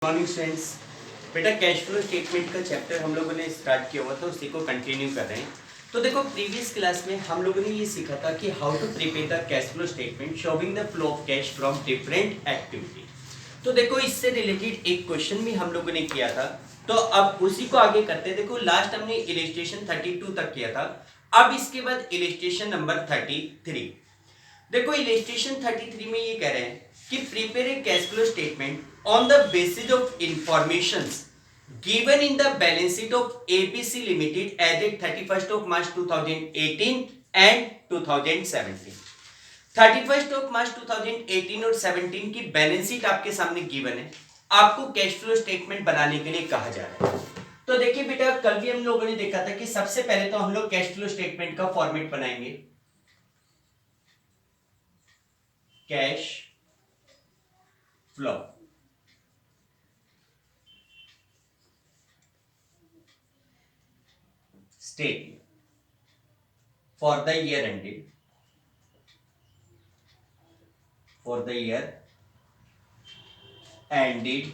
Morning students. बेटा cash flow statement का chapter हम लोगों ने स्टार्ट किया हुआ था, उसी को कंटिन्यू कर रहे हैं। तो देखो प्रीवियस क्लास में हम लोगों ने ये सीखा था कि how to prepare the cash flow statement showing the flow of cash from different activity. तो देखो इससे रिलेटेड एक क्वेश्चन भी हम लोगों ने किया था, तो अब उसी को आगे करते हैं। देखो लास्ट हमने इलस्ट्रेशन 32 तक किया था, अब इसके बाद इलस्ट्रेशन नंबर 33। देखो इलस्ट्रेशन 33 में ये कह रहे हैं कि prepare a cash flow statement on the basis of informations given in the balance sheet of ABC Limited as at 31st of March 2018 and 2017। 31st of March 2018 और 17 की बैलेंस शीट आपके सामने गिवन है, आपको कैश फ्लो स्टेटमेंट बनाने के लिए कहा जा रहा है। तो देखिए बेटा कल भी हम लोगों ने देखा था कि सबसे पहले तो हम लोग कैश फ्लो स्टेटमेंट का फॉर्मेट बनाएंगे। Cash flow statement for the year ended ended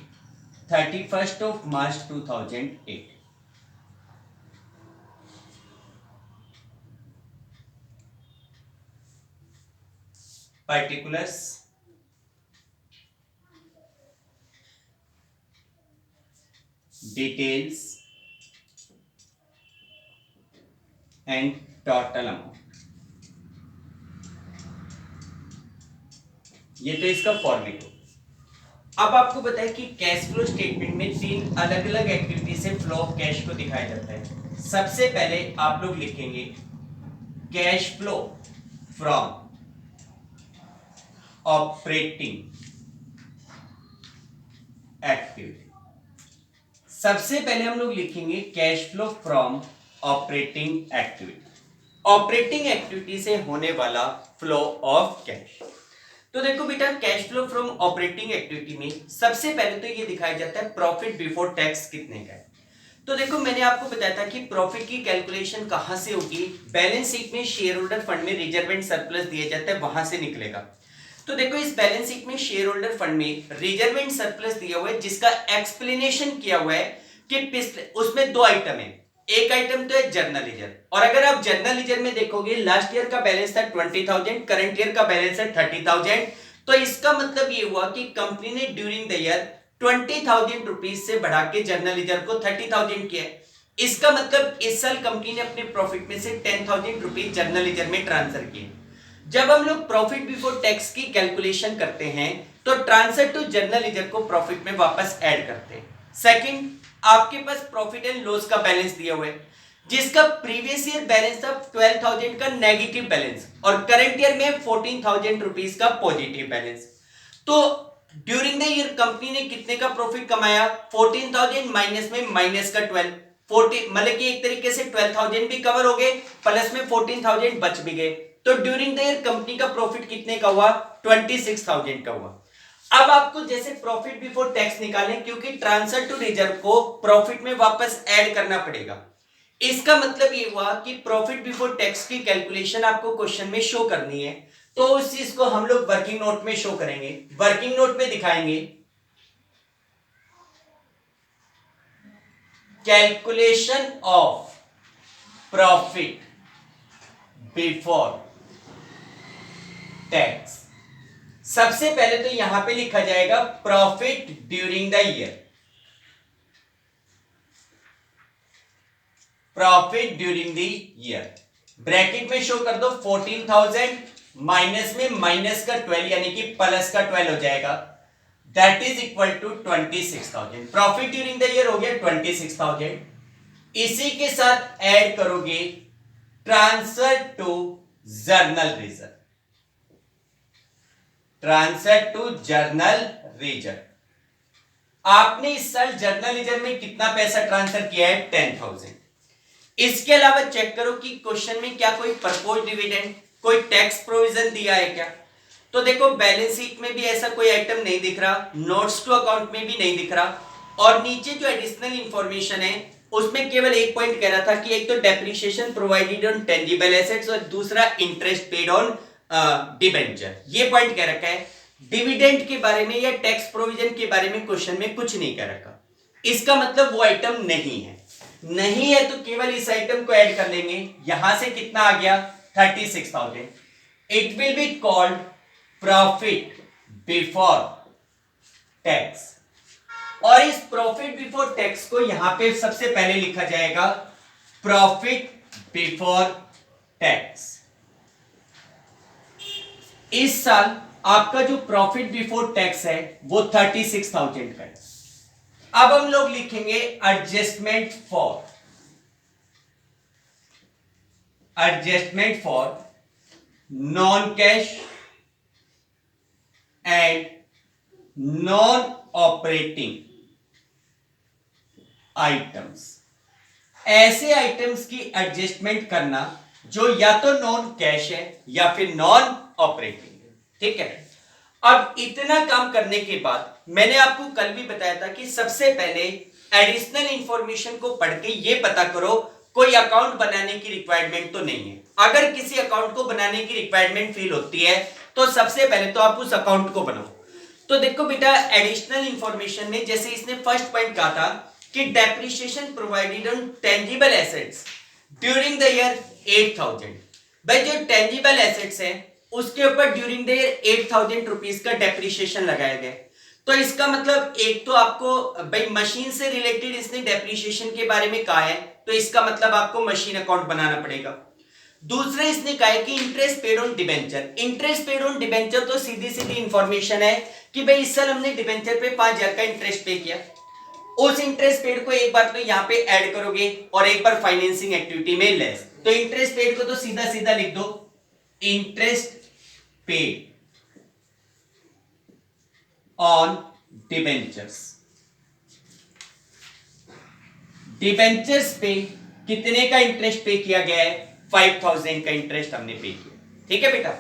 31st of March 2008। particulars details and total amount, ये तो इसका फॉर्मेट हो। अब आपको पता है कि कैश फ्लो स्टेटमेंट में तीन अलग अलग एक्टिविटी से फ्लो ऑफ कैश को दिखाया जाता है। सबसे पहले आप लोग लिखेंगे cash flow from operating activity. सबसे पहले हम लोग लिखेंगे cash flow from operating activity, operating activity से होने वाला फ्लो ऑफ कैश। तो देखो बेटा cash flow from operating activity में सबसे पहले तो ये दिखाया जाता है प्रॉफिट बिफोर टैक्स कितने का है। तो देखो मैंने आपको बताया था कि प्रॉफिट की कैलकुलेशन कहां से होगी, बैलेंस शीट में शेयर होल्डर फंड में रिजर्व एंड सरप्लस दिया जाता है, वहां से निकलेगा। तो देखो इस बैलेंस शीट में शेयर होल्डर फंड में रिजर्व एंड सरप्लस दिया हुआ है, जिसका एक्सप्लेनेशन किया हुआ है कि उसमें दो आइटम है। एक आइटम तो है जर्नल लीजर, और अगर आप जर्नल लीजर में देखोगे लास्ट ईयर का बैलेंस था 20,000, करंट ईयर का बैलेंस है 30,000। तो इसका मतलब ये हुआ कि कंपनी ने ड्यूरिंग द ईयर 20,000 रुपीज से बढ़ा के जर्नल लीजर को 30,000 किया है। इसका मतलब इस साल कंपनी ने अपने प्रॉफिट में से 10,000 रुपीज जर्नल लीजर में ट्रांसफर किए। जब हम लोग प्रॉफिट बिफोर टैक्स की कैलकुलेशन करते हैं तो ट्रांसफर टू जर्नल लीजर को प्रॉफिट में वापस ऐड करते हैं। सेकंड, आपके पास प्रॉफिट एंड लॉस का बैलेंस दिया हुआ है, जिसका प्रीवियस ईयर बैलेंस था 12,000 का नेगेटिव बैलेंस और करंट ईयर में 14,000 रुपीज का पॉजिटिव बैलेंस। तो ड्यूरिंग द ईयर कंपनी ने कितने का प्रॉफिट कमाया, 14,000 माइनस में माइनस का 12, 40 मतलब कि एक तरीके से 12,000 भी कवर हो गए, प्लस में 14,000 बच भी गए। तो ड्यूरिंग द ईयर कंपनी का प्रॉफिट कितने का हुआ, 26,000 का हुआ। अब आपको जैसे प्रॉफिट बिफोर टैक्स निकालें, क्योंकि ट्रांसफर टू रिजर्व को प्रॉफिट में वापस ऐड करना पड़ेगा। इसका मतलब ये हुआ कि प्रॉफिट बिफोर टैक्स की कैलकुलेशन आपको क्वेश्चन में शो करनी है, तो उस चीज को हम लोग वर्किंग नोट में शो करेंगे। वर्किंग नोट में दिखाएंगे calculation of profit before tax. सबसे पहले तो यहां पे लिखा जाएगा profit during the year, profit during the year bracket में शो कर दो 14,000 माइनस में माइनस का 12 यानी कि प्लस का 12 हो जाएगा, that is equal to 26,000। Profit during the year हो गया 26,000। इसी के साथ ऐड करोगे transfer to general reserve, transfer to general reserve. आपने इस साल जर्नल रिजर्व में कितना पैसा ट्रांसफर किया है, 10,000। इसके अलावा चेक करो कि क्वेश्चन में क्या कोई प्रपोज डिविडेंड, कोई टैक्स प्रोविजन दिया है क्या। तो देखो बैलेंस शीट में भी ऐसा कोई आइटम नहीं दिख रहा, नोट्स टू अकाउंट में भी नहीं दिख रहा, और नीचे जो एडिशनल इंफॉर्मेशन है उसमें केवल एक पॉइंट कह रहा था कि एक तो depreciation provided on tangible assets और दूसरा इंटरेस्ट पेड ऑन डिबेंचर, ये पॉइंट कह रखा है। डिविडेंड के बारे में या टैक्स प्रोविजन के बारे में क्वेश्चन में कुछ नहीं कर रखा, इसका मतलब वो आइटम नहीं है। नहीं है तो केवल इस आइटम को ऐड कर लेंगे, यहां से कितना आ गया 36,000। It will be called profit before tax, और इस प्रॉफिट बिफोर टैक्स को यहां पे सबसे पहले लिखा जाएगा प्रॉफिट बिफोर टैक्स। इस साल आपका जो प्रॉफिट बिफोर टैक्स है वो 36,000 का है। अब हम लोग लिखेंगे adjustment for non cash and non operating items. ऐसे आइटम्स की एडजस्टमेंट करना जो या तो नॉन कैश है या फिर नॉन ऑपरेटिंग है, ठीक है। अब इतना काम करने के बाद मैंने आपको कल भी बताया था कि सबसे पहले एडिशनल इंफॉर्मेशन को पढ़ के ये पता करो कोई अकाउंट बनाने की रिक्वायरमेंट तो नहीं है। अगर किसी अकाउंट को बनाने की रिक्वायरमेंट फील होती है तो सबसे पहले तो आप उस अकाउंट को बनाओ। तो देखो बेटा, एडिशनल इंफॉर्मेशन में जैसे इसने फर्स्ट पॉइंट कहा था कि depreciation provided on tangible assets during the year 8,000। भाई जो टेंजिबल एसेट्स है उसके ऊपर ड्यूरिंग द ईयर 8,000 रुपीज का डेप्रिसिएशन लगाया गया। तो इसका मतलब एक तो आपको भाई मशीन से रिलेटेड इसने डेप्रिसिएशन के बारे में कहा है, तो इसका मतलब आपको मशीन अकाउंट बनाना पड़ेगा। दूसरा इसने कहा है कि interest paid on debenture. Interest paid on debenture तो सीधी सीधी इंफॉर्मेशन है कि भाई इस साल हमने डिबेंचर पे 5,000 का इंटरेस्ट पे किया। उस इंटरेस्ट पेड को एक बार तो यहां पे ऐड करोगे और एक बार फाइनेंसिंग एक्टिविटी में लेस। तो इंटरेस्ट पेड को तो सीधा सीधा लिख दो, interest paid on debentures. Debentures पे कितने का इंटरेस्ट पे किया गया है? 5,000 का इंटरेस्ट हमने पे किया, ठीक है बेटा।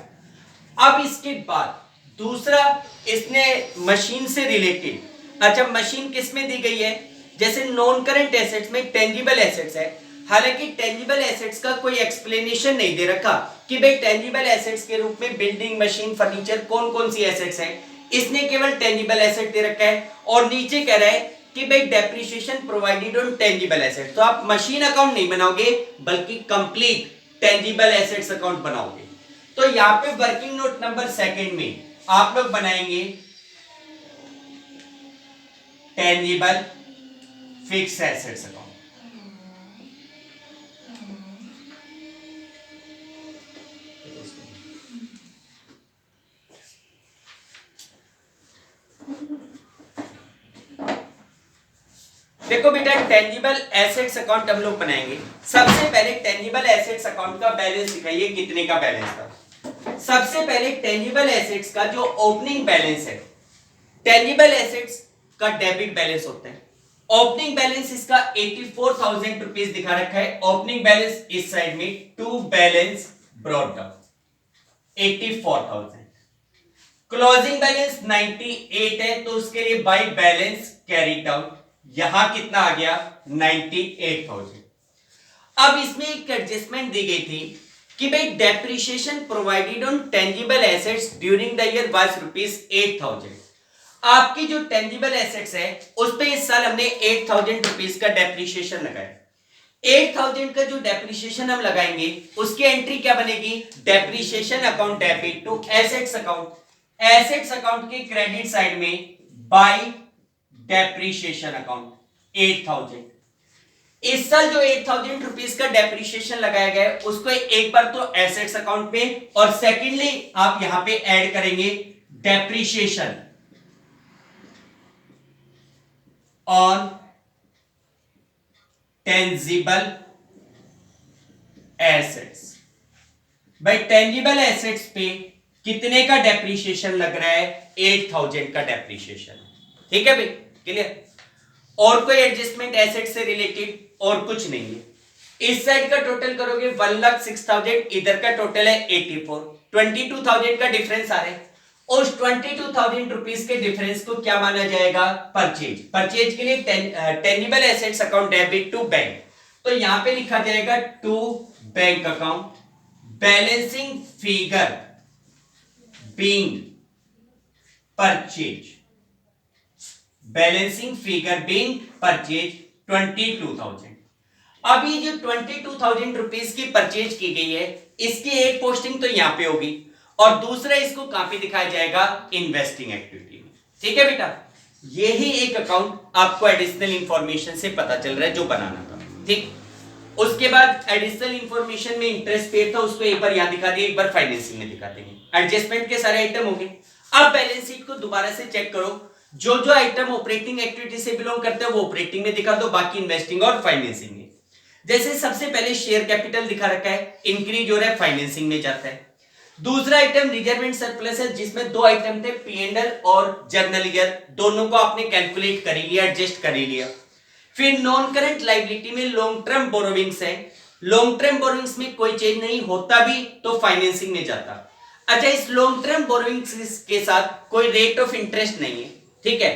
अब इसके बाद दूसरा इसने मशीन से रिलेटेड, अच्छा मशीन किस में दी गई है? जैसे नॉन करंट एसेट्स में टेंजिबल एसेट्स है, हालांकि टेंजिबल एसेट्स का कोई एक्सप्लेनेशन नहीं दे रखा कि भाई टेंजिबल एसेट्स के रूप में बिल्डिंग, मशीन, फर्नीचर कौन कौन सी एसेट्स हैं। इसने केवल टेंजिबल एसेट दे रखा है और नीचे कह रहा है कि भाई depreciation provided on tangible asset. तो आप मशीन अकाउंट नहीं बनाओगे बल्कि कंप्लीट टेंजिबल एसेट्स अकाउंट बनाओगे। तो यहां पे वर्किंग नोट नंबर सेकंड में आप लोग बनाएंगे टेंजिबल फिक्स एसेट्स अकाउंट। देखो बेटा, टेंजिबल एसेट्स अकाउंट हम लोग बनाएंगे। सबसे पहले टेंजिबल एसेट्स अकाउंट का बैलेंस दिखाइए, कितने का बैलेंस था। सबसे पहले टेंजिबल एसेट्स का जो ओपनिंग बैलेंस है, टेंजिबल एसेट्स का डेबिट बैलेंस होता है। ओपनिंग बैलेंस इसका 84,000 रुपीज दिखा रखा है। ओपनिंग बैलेंस इस साइड में, to balance brought down 84,000। Closing balance 98 है, तो उसके लिए बाय बैलेंस कैरीड आउट यहां कितना आ गया 98,000। अब इसमें एक एडजस्टमेंट दी गई थी कि भाई depreciation provided on tangible assets during the year was ₹8,000। आपकी जो टेंजिबल एसेट्स है उस पे इस साल हमने 8,000 रुपीज का डेप्रिसिएशन लगाया। 8,000 का जो डेप्रिसिएशन हम लगाएंगे उसकी एंट्री क्या बनेगी? Depreciation account debit to assets account. Assets account के क्रेडिट साइड में बाय डेप्रिसिएशन अकाउंट 8,000। इस साल जो 8,000 रुपीज का डेप्रिसिएशन लगाया गया है उसको एक बार तो एसेट्स अकाउंट में, और सेकेंडली आप यहां पे ऐड करेंगे डेप्रिसिएशन ऑन टेंजिबल एसेट्स। भाई टेंजिबल एसेट्स पे कितने का डेप्रिसिएशन लग रहा है? 8,000 का डेप्रिसिएशन, ठीक है भाई, क्लियर। और कोई एडजस्टमेंट एसेट से रिलेटेड और कुछ नहीं है। इस साइड का टोटल करोगे 1,06,000, इधर का टोटल है 84, 22,000 का डिफरेंस आ रहा है। उस 22,000 रुपीज के डिफरेंस को क्या माना जाएगा? परचेज। परचेज के लिए tangible assets account debit to bank, तो यहां पे लिखा जाएगा to bank account balancing figure being purchase, balancing figure being purchase 22,000। अब ये जो 22,000 रुपीज की परचेज की गई है, इसकी एक पोस्टिंग तो यहां पे होगी और दूसरा इसको कहां पे दिखाया जाएगा, इन्वेस्टिंग एक्टिविटी में। ठीक है बेटा, यही एक अकाउंट आपको एडिशनल इंफॉर्मेशन से पता चल रहा है जो बनाना था। ठीक, उसके बाद एडिशनल इंफॉर्मेशन में इंटरेस्ट पेड था, उसको एक बार यहां दिखा दिए, एक बार फाइनेंसिंग में दिखा देंगे। एडजस्टमेंट के सारे आइटम हो गए। अब बैलेंस शीट को दोबारा से चेक करो, जो जो आइटम ऑपरेटिंग एक्टिविटी से बिलोंग करते हैं वो ऑपरेटिंग में दिखा दो, बाकी इन्वेस्टिंग और फाइनेंसिंग में। जैसे सबसे पहले शेयर कैपिटल दिखा रखा है, इंक्रीज हो रहा है, फाइनेंसिंग में जाता है। दूसरा आइटम रिजर्व एंड सरप्लस है, जिसमें दो आइटम थे, P&L और जर्नल ईयर, दोनों को आपने कैलकुलेट कर लिया, एडजस्ट कर लिया। फिर नॉन करंट लायबिलिटी में लॉन्ग टर्म बोरोविंग्स है, लॉन्ग टर्म बोरोविंग्स में कोई चेंज नहीं होता भी तो फाइनेंसिंग में जाता। अच्छा, इस लॉन्ग टर्म बोरोविंग्स के साथ कोई रेट ऑफ इंटरेस्ट नहीं है। ठीक है,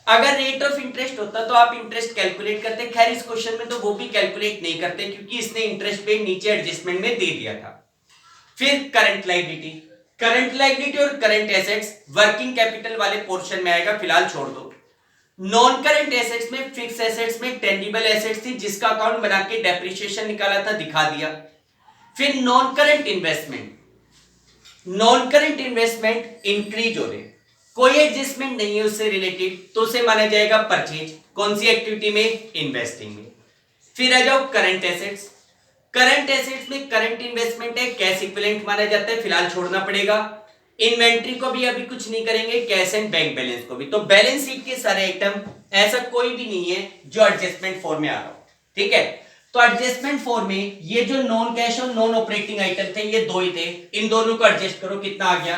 अगर रेट ऑफ इंटरेस्ट होता तो आप इंटरेस्ट कैलकुलेट करते, खैर इस क्वेश्चन में तो वो भी कैलकुलेट नहीं करते क्योंकि इसने इंटरेस्ट पे नीचे एडजस्टमेंट में दे दिया था। फिर करंट लायबिलिटी, करंट लायबिलिटी और करंट एसेट्स वर्किंग कैपिटल वाले पोर्शन में आएगा, फिलहाल छोड़ दो। नॉन करंट एसेट्स में फिक्स एसेट्स में टेंजिबल एसेट्स थी, जिसका अकाउंट बना के डेप्रिसिएशन निकाला था, दिखा दिया। फिर non current investment, non current investment increase हो रहे, कोई एडजस्टमेंट नहीं है उससे रिलेटेड, तो उसे माना जाएगा परचेज। कौन सी एक्टिविटी में, इन्वेस्टिंग में। फिर आ जाओ करंट एसेट्स, करंट एसेट्स में करंट इन्वेस्टमेंट है, कैश इक्विवेलेंट माना जाता है, फिलहाल छोड़ना पड़ेगा। इन्वेंट्री को भी अभी कुछ नहीं करेंगे, कैश एंड बैंक बैलेंस को भी। तो बैलेंस शीट के सारे आइटम ऐसा कोई भी नहीं है जो एडजस्टमेंट फॉर्म में आ रहा हो। ठीक है, तो एडजस्टमेंट फॉर्म में ये जो नॉन कैश और नॉन ऑपरेटिंग आइटम थे, ये दो ही थे, इन दोनों को एडजस्ट करो, कितना आ गया,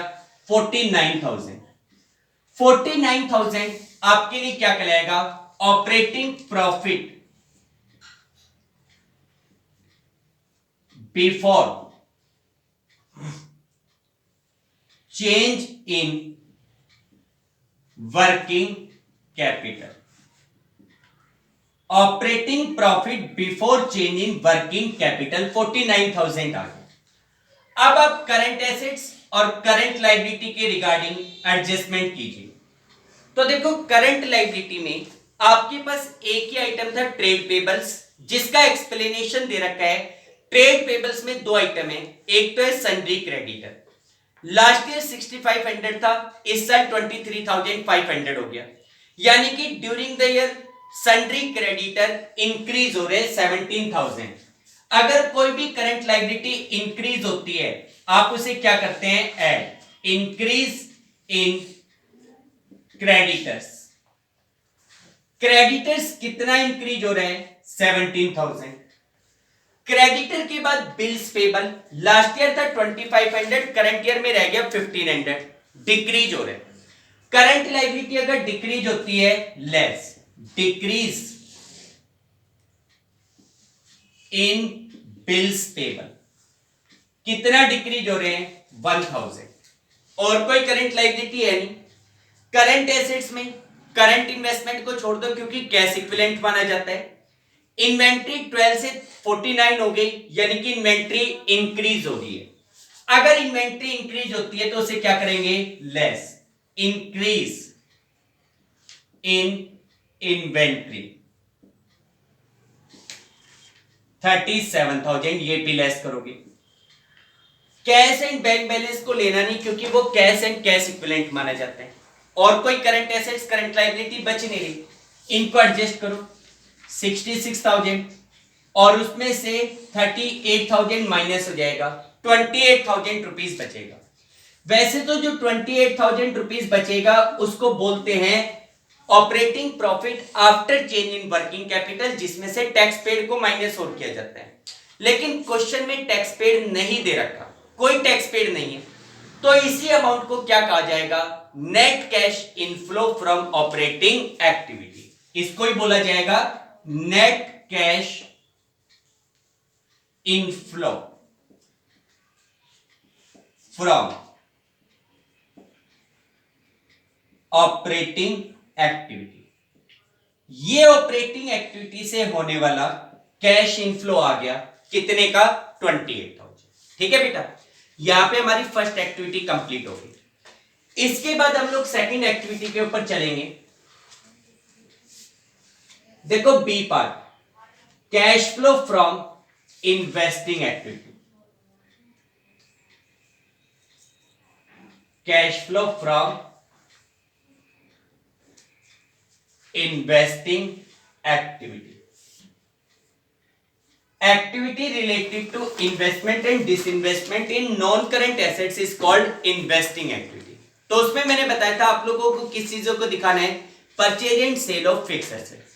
49,000। 49,000 आपके लिए क्या कहलाएगा, operating profit before change in working capital. Operating profit before change in working capital 49,000 आ गया। अब आप करंट एसेट्स और करंट लायबिलिटी के रिगार्डिंग एडजस्टमेंट कीजिए। तो देखो, करंट लायबिलिटी में आपके पास एक ही आइटम था, ट्रेड पेबल्स, जिसका एक्सप्लेनेशन दे रखा है। ट्रेड पेबल्स में दो आइटम है, एक तो है सन्ड्री क्रेडिटर, लास्ट ईयर 6,500 था, इस साल 23,500 हो गया, यानी कि during the year sundry creditor increase हो रहे 17,000। अगर कोई भी करंट लायबिलिटी इंक्रीज होती है, आप उसे क्या करते हैं, add, increase in creditors. Creditors कितना इंक्रीज हो रहे हैं, 17,000। क्रेडिटर के बाद बिल्स पेबल, लास्ट ईयर था 2,500, करंट ईयर में रह गया 1,500, डिक्रीज हो रहे हैं। करंट लायबिलिटी अगर डिक्रीज होती है, less, decrease in bills payable, कितना डिक्रीज हो रहे हैं, 1,000। और कोई करंट लायबिलिटी है नहीं। करंट एसेट्स में करंट इन्वेस्टमेंट को छोड़ दो क्योंकि कैश इक्विवेलेंट माना जाता है। इन्वेंट्री 12 से 49 हो गई, यानी कि इन्वेंट्री इंक्रीज हो रही है। अगर इन्वेंट्री इंक्रीज होती है तो उसे क्या करेंगे, लेस, इंक्रीज इन इन्वेंट्री 37,000, ये भी लेस करोगे। कैश एंड बैंक बैलेंस को लेना नहीं क्योंकि वो कैश एंड कैश इक्विवेलेंट माना जाता है। और कोई करंट एसेट्स करंट लायबिलिटी बच नहीं रही, इनको एडजस्ट करो, 66,000 और उसमें से 38,000 माइनस हो जाएगा, 28,000 रुपीज बचेगा। वैसे तो जो 28,000 रुपीज बचेगा उसको बोलते हैं operating profit after change in working capital, जिसमें से टैक्स पेड को माइनस और किया जाता है। लेकिन क्वेश्चन में टैक्स पेड नहीं दे रखा, कोई टैक्स पेड नहीं है, तो इसी अमाउंट को क्या कहा जाएगा, net cash inflow from operating activity. इसको ही बोला जाएगा net cash inflow from operating activity. ये ऑपरेटिंग एक्टिविटी से होने वाला कैश इनफ्लो आ गया, कितने का, 28,000। ठीक है बेटा, यहां पे हमारी फर्स्ट एक्टिविटी कंप्लीट हो गई। इसके बाद हम लोग सेकंड एक्टिविटी के ऊपर चलेंगे। देखो B part, cash flow from investing activity. Cash flow from investing activity. Activity related to investment and disinvestment in non-current assets is called investing activity। तो उसमें मैंने बताया था आप लोगों को किस चीजों को दिखाना है, purchase and sale of fix assets.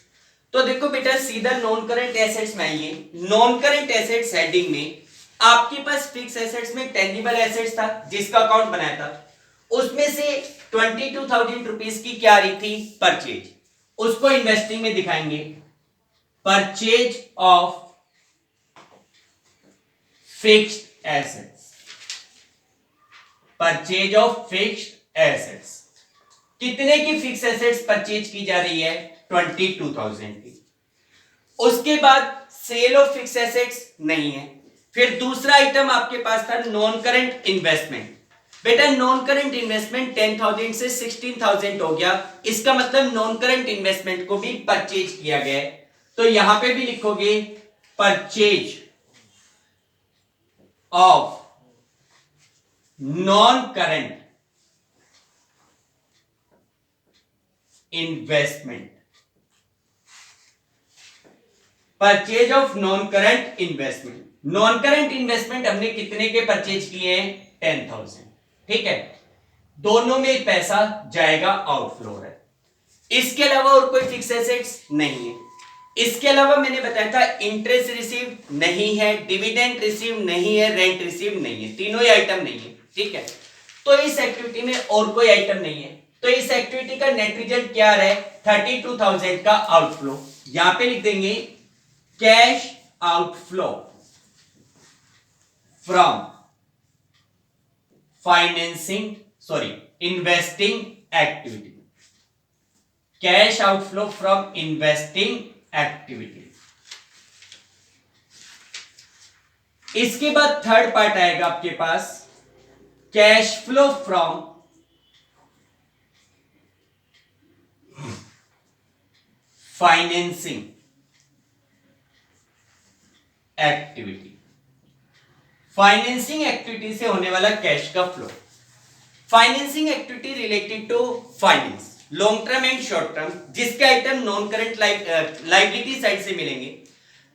तो देखो बेटा सीधा नॉन करंट एसेट्स में आइए। नॉन करंट एसेट्स हेडिंग में आपके पास फिक्स एसेट्स में टेंजिबल एसेट्स था जिसका अकाउंट बनाया था, उसमें से 22,000 रुपीज की क्या आ रही थी, परचेज। उसको इन्वेस्टिंग में दिखाएंगे, purchase of fixed assets. Purchase of fixed assets, कितने की फिक्स एसेट्स परचेज की जा रही है, 22,000 की। उसके बाद सेल ऑफ फिक्स एसेट्स नहीं है। फिर दूसरा आइटम आपके पास था नॉन करंट इन्वेस्टमेंट। बेटा नॉन करंट इन्वेस्टमेंट 10,000 से 16,000 हो गया, इसका मतलब नॉन करंट इन्वेस्टमेंट को भी परचेज किया गया है। तो यहां पे भी लिखोगे purchase of non current investment. Purchase of non current investment. Non current investment हमने कितने के परचेज किए हैं, 10,000। ठीक है, दोनों में पैसा जाएगा, आउटफ्लो है। इसके अलावा और कोई फिक्स एसेट्स नहीं है। इसके अलावा मैंने बताया था इंटरेस्ट रिसीव नहीं है, डिविडेंड रिसीव नहीं है, रेंट रिसीव नहीं है, तीनों ही आइटम नहीं है। ठीक है, तो इस एक्टिविटी में और कोई आइटम नहीं है। तो इस एक्टिविटी का नेट रिजल्ट क्या आ रहा है, 32,000 का आउटफ्लो। यहां पे लिख देंगे cash outflow from financing investing activity. Cash outflow from investing activity. इसके बाद थर्ड पार्ट आएगा आपके पास, cash flow from financing activity. Financing activity से होने वाला कैश का flow. Financing activity related to finance, long term and short term, जिसके item non current liability side से मिलेंगे।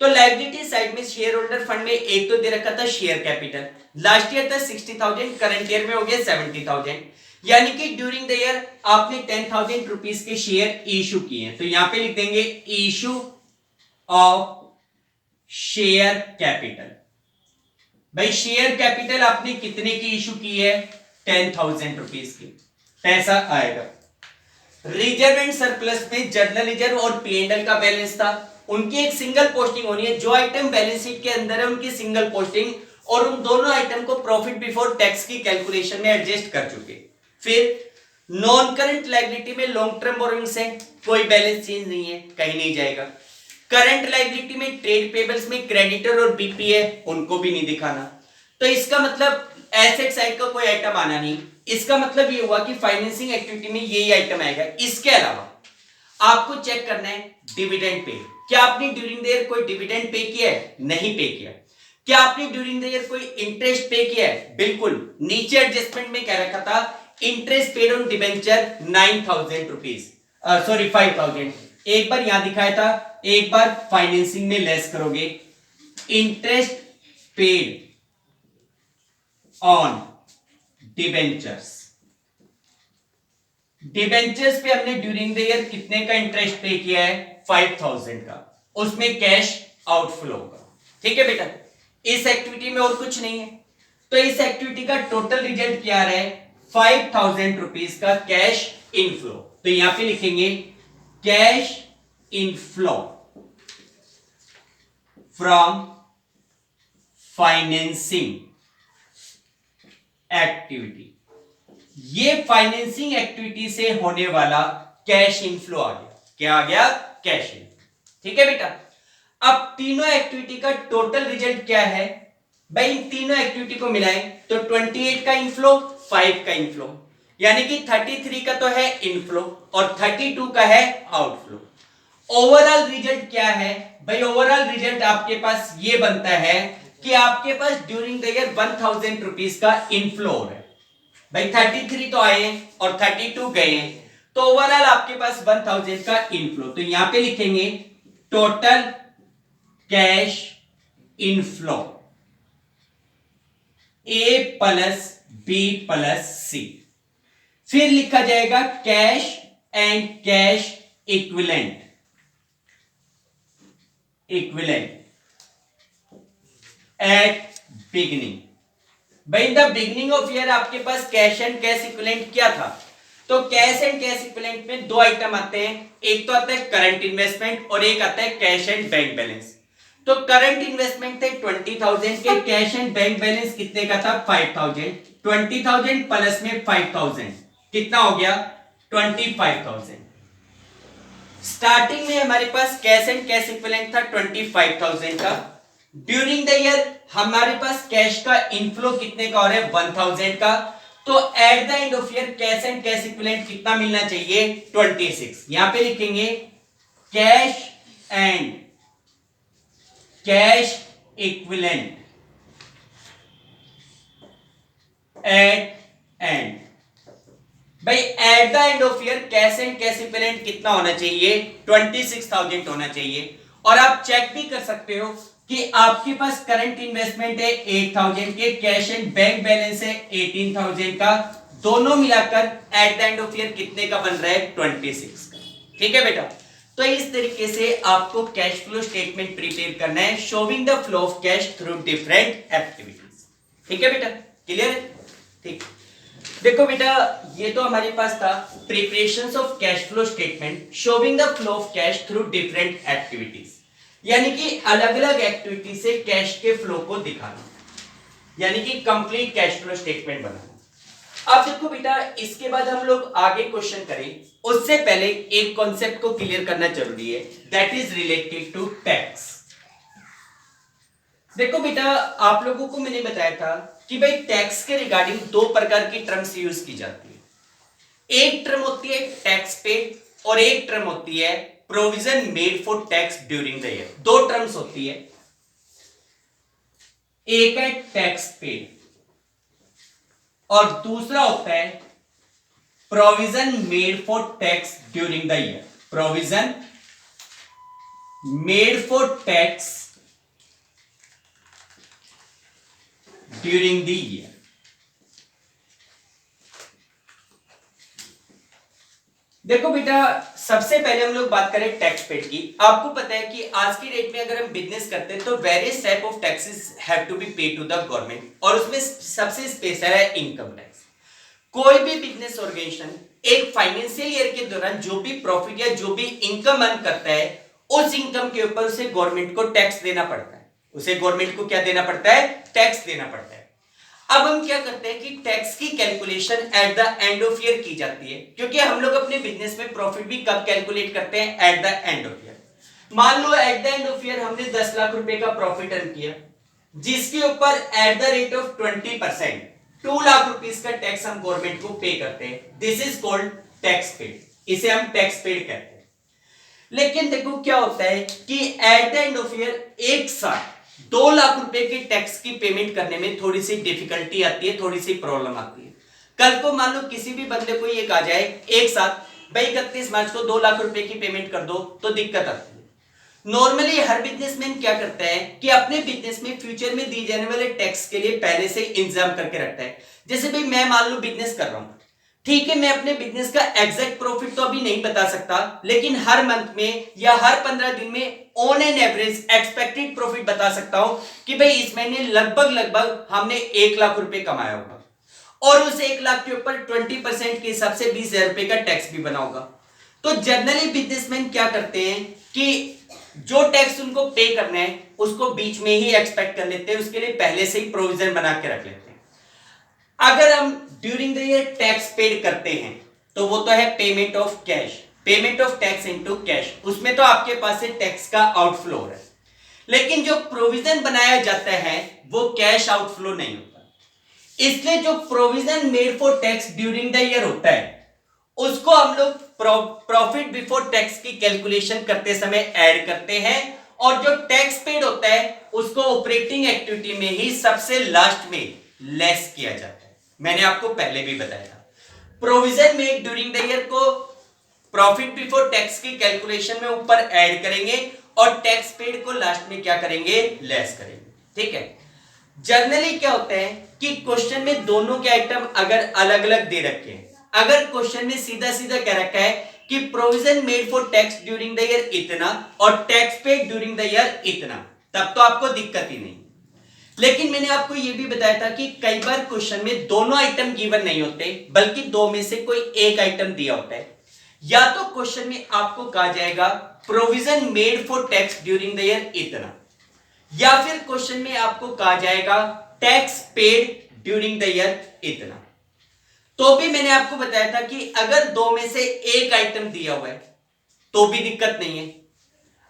तो लाइबिलिटी साइड में शेयर होल्डर फंड में एक तो दे रखा था शेयर कैपिटल, लास्ट ईयर था 60,000, करंट ईयर में हो गया 70,000, यानी कि ड्यूरिंग द ईयर आपने 10,000 रुपीज के शेयर इशू किए हैं। तो यहां पे लिख देंगे इशू ऑफ शेयर कैपिटल। भाई शेयर कैपिटल आपने कितने की इशू की है, 10,000 रुपीज की, पैसा आएगा। रिजर्व एंड सरप्लस में जर्नल रिजर्व और पी&एल का बैलेंस था, उनकी एक सिंगल पोस्टिंग होनी है। जो आइटम बैलेंस शीट के अंदर है उनकी सिंगल पोस्टिंग, और उन दोनों आइटम को प्रॉफिट बिफोर टैक्स की कैलकुलेशन में एडजस्ट कर चुके। फिर नॉन करंट लायबिलिटी में लॉन्ग टर्म बोरोइंग्स है, कोई बैलेंस चेंज नहीं है, कहीं नहीं जाएगा। करंट लायबिलिटी में ट्रेड पेबल्स में क्रेडिटर और बीपी है, उनको भी नहीं दिखाना। तो इसका मतलब एसेट साइड का कोई आइटम आना नहीं। इसका मतलब ये हुआ कि फाइनेंसिंग एक्टिविटी में यही आइटम आएगा। इसके अलावा आपको चेक करना है डिविडेंड पे। क्या आपने ड्यूरिंग द ईयर कोई डिविडेंड पे किया है, नहीं पे किया। क्या आपने ड्यूरिंग द ईयर कोई इंटरेस्ट पे किया है, बिल्कुल। नीचे एडजस्टमेंट में क्या रखा था, interest paid on debenture 9,000 rupees, 5,000। एक बार यहां दिखाया था, एक बार फाइनेंसिंग में लेस करोगे। Interest paid on debentures, debentures पे हमने ड्यूरिंग द ईयर कितने का इंटरेस्ट पे किया है, 5,000 का, उसमें कैश आउटफ्लो होगा। ठीक है बेटा, इस एक्टिविटी में और कुछ नहीं है। तो इस एक्टिविटी का टोटल रिजल्ट क्या आ रहा है, 5,000 रुपीज का कैश इनफ्लो। तो यहां पे लिखेंगे cash inflow from financing activity. ये फाइनेंसिंग एक्टिविटी से होने वाला कैश इनफ्लो आ गया। क्या आ गया, कैश इनफ्लो। ठीक है बेटा, अब तीनों एक्टिविटी का टोटल रिजल्ट क्या है, भाई इन तीनों एक्टिविटी को मिलाएं तो 28 का इनफ्लो, 5 का इनफ्लो। यानी कि 33 का तो है इनफ्लो और 32 का है आउटफ्लो। ओवरऑल रिजल्ट क्या है भाई? ओवरऑल रिजल्ट आपके पास ये बनता है कि आपके पास ड्यूरिंग द ईयर 1000 रुपीज का इनफ्लो हो रहा है भाई। 33 तो आए और 32 गए हैं, तो ओवरऑल आपके पास 1000 का इनफ्लो। तो यहां पे लिखेंगे total cash inflow A plus B plus C. फिर लिखा जाएगा cash and cash equivalent at beginning. भाई in the beginning of year आपके पास कैश एंड कैश इक्विवेलेंट क्या था? तो कैश एंड कैश इक्विवेलेंट में दो आइटम आते हैं, एक तो आता है करंट इन्वेस्टमेंट और एक आता है कैश एंड बैंक बैलेंस। तो करंट इन्वेस्टमेंट थे 20,000 के, कैश एंड बैंक बैलेंस कितने का था? 5,000। 20,000 प्लस में 5,000 कितना हो गया? 25,000। स्टार्टिंग में हमारे पास कैश एंड कैश इक्विवेलेंट था 25,000 का। ड्यूरिंग द ईयर हमारे पास कैश का इनफ्लो कितने का हो रहा है? 1,000 का। तो at the end of year cash and cash equivalent कितना मिलना चाहिए? 26। यहां पे लिखेंगे cash and cash equivalent at end. भाई at the end of year cash and cash equivalent कितना होना चाहिए? 26,000 होना चाहिए। और आप चेक भी कर सकते हो कि आपके पास करंट इन्वेस्टमेंट है 8,000 के, कैश एंड बैंक बैलेंस है 18,000 का, दोनों मिलाकर eight the end of year कितने का बन रहा है? 26 का। ठीक है बेटा, तो इस तरीके से आपको कैश फ्लो स्टेटमेंट प्रिपेयर करना है, showing the flow of cash through different activities. ठीक है बेटा, क्लियर है? ठीक, देखो बेटा ये तो हमारे पास था preparation of cash flow statement showing the flow of cash through different activities, यानी कि अलग अलग एक्टिविटी से कैश के फ्लो को दिखाना, यानी कि कंप्लीट कैश फ्लो स्टेटमेंट बनाना। अब देखो बेटा इसके बाद हम लोग आगे क्वेश्चन करें, उससे पहले एक कॉन्सेप्ट को क्लियर करना जरूरी है, that is related to tax. देखो बेटा आप लोगों को मैंने बताया था कि भाई टैक्स के रिगार्डिंग दो प्रकार की टर्म्स यूज की जाती है। एक टर्म होती है टैक्स पेड और एक टर्म होती है provision made for tax during the year. दो टर्म्स होती है, एक है टैक्स पेड और दूसरा होता है provision made for tax during the year. Provision made for tax during the year. देखो बेटा सबसे पहले हम लोग बात करें टैक्स पेड की। आपको पता है कि आज की डेट में अगर हम बिजनेस करते हैं तो various type of taxes have to be paid to the government, और उसमें सबसे स्पेशल है इनकम टैक्स। कोई भी बिजनेस ऑर्गेनाइजेशन एक फाइनेंशियल ईयर के दौरान जो भी प्रॉफिट या जो भी इनकम अर्न करता है उस इनकम के ऊपर उसे गवर्नमेंट को टैक्स देना पड़ता है। उसे गवर्नमेंट को क्या देना पड़ता है? टैक्स देना पड़ता है। अब हम क्या करते हैं कि टैक्स की calculation eight the end of year की जाती है, क्योंकि हम लोग अपने बिजनेस में प्रॉफिट भी कब कैलकुलेट करते हैं? At the end of year. मान लो at the end of year हमने 10 लाख रुपए का प्रॉफिट अर्न किया, जिसके ऊपर at the rate of 20% 2 lakh rupees का टैक्स हम गवर्नमेंट को पे करते हैं। This is called tax paid, इसे हम टैक्स पेड कहते हैं। लेकिन देखो क्या होता है कि eight the end of year एक साथ 2 लाख रुपए के टैक्स की पेमेंट करने में थोड़ी सी डिफिकल्टी आती है, थोड़ी सी प्रॉब्लम आती है। कल को मान लो किसी भी बंदे को ये कहा जाए एक साथ भाई 31 मार्च को 2 लाख रुपए की पेमेंट कर दो, तो दिक्कत आती है। नॉर्मली हर बिजनेसमैन क्या करता है कि अपने बिजनेस में फ्यूचर में दी जाने वाले टैक्स के लिए पहले से इंतजाम करके रखता है। जैसे भाई मैं मान लो बिजनेस कर रहा हूं, ठीक है, मैं अपने बिजनेस का एग्जैक्ट प्रॉफिट तो अभी नहीं बता सकता, लेकिन हर मंथ में या हर 15 दिन में on an average expected profit बता सकता हूं कि भाई इस महीने लगभग हमने 1 लाख रुपए कमाया होगा, और उस 1 लाख के ऊपर 20% के हिसाब से 20,000 रुपए का टैक्स भी बना होगा। तो जनरली बिजनेसमैन क्या करते हैं कि जो टैक्स उनको पे करना है उसको बीच में ही एक्सपेक्ट कर लेते हैं, उसके लिए पहले से ही प्रोविजन बना के रख लेते हैं। अगर हम during the year tax paid करते हैं तो वो तो है payment of cash, payment of tax into cash, उसमें तो आपके पास से टैक्स का आउटफ्लो हो रहा है। लेकिन जो प्रोविजन बनाया जाता है वो कैश आउटफ्लो नहीं होता। इसलिए जो provision made for tax during the year होता है उसको हम लोग प्रॉफिट बिफोर टैक्स की कैलकुलेशन करते समय ऐड करते हैं, और जो टैक्स पेड होता है उसको ऑपरेटिंग एक्टिविटी में ही सबसे लास्ट में लेस किया जाता है। मैंने आपको पहले भी बताया था, provision made during the year को प्रॉफिट बिफोर टैक्स की कैलकुलेशन में ऊपर ऐड करेंगे और टैक्स पेड को लास्ट में क्या करेंगे, लेस करेंगे। ठीक है। जनरली क्या होता है कि क्वेश्चन में दोनों के आइटम अगर अलग अलग दे रखे हैं, अगर क्वेश्चन में सीधा सीधा कह रखा है कि provision made for tax during the year इतना और tax paid during the year इतना, तब तो आपको दिक्कत ही नहीं। लेकिन मैंने आपको यह भी बताया था कि कई बार क्वेश्चन में दोनों आइटम गिवन नहीं होते, बल्कि दो में से कोई एक आइटम दिया होता है। या तो क्वेश्चन में आपको कहा जाएगा provision made for tax during the year इतना, या फिर क्वेश्चन में आपको कहा जाएगा tax paid during the year इतना। तो भी मैंने आपको बताया था कि अगर दो में से एक आइटम दिया हुआ है तो भी दिक्कत नहीं है,